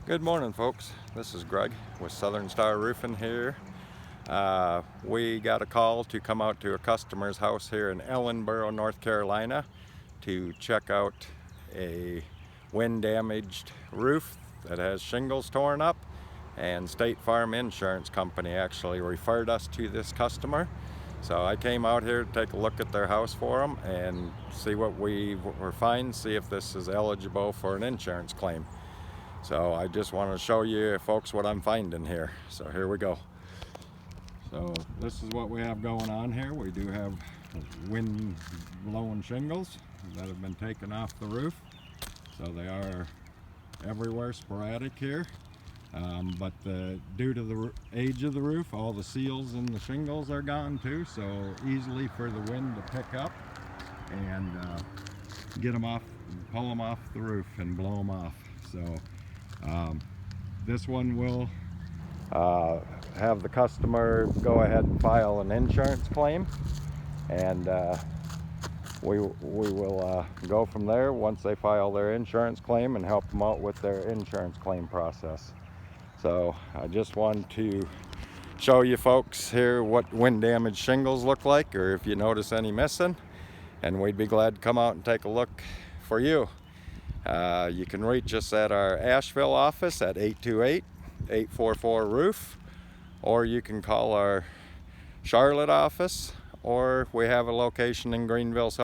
Good morning, folks. This is Greg with Southern Star Roofing here. We got a call to come out to a customer's house here in Ellenboro, North Carolina to check out a wind-damaged roof that has shingles torn up, and State Farm Insurance Company actually referred us to this customer. So I came out here to take a look at their house for them and see what we were finding, see if this is eligible for an insurance claim. So I just want to show you folks what I'm finding here. So here we go. So this is what we have going on here. We do have wind blowing shingles that have been taken off the roof. So they are everywhere, sporadic here. But due to the age of the roof, all the seals in the shingles are gone too. So easily for the wind to pick up and get them off, pull them off the roof and blow them off. So this one will have the customer go ahead and file an insurance claim, and we will go from there once they file their insurance claim and help them out with their insurance claim process. So I just wanted to show you folks here what wind damaged shingles look like, or if you notice any missing, and we'd be glad to come out and take a look for you. You can reach us at our Asheville office at 828-844-ROOF, or you can call our Charlotte office, or we have a location in Greenville,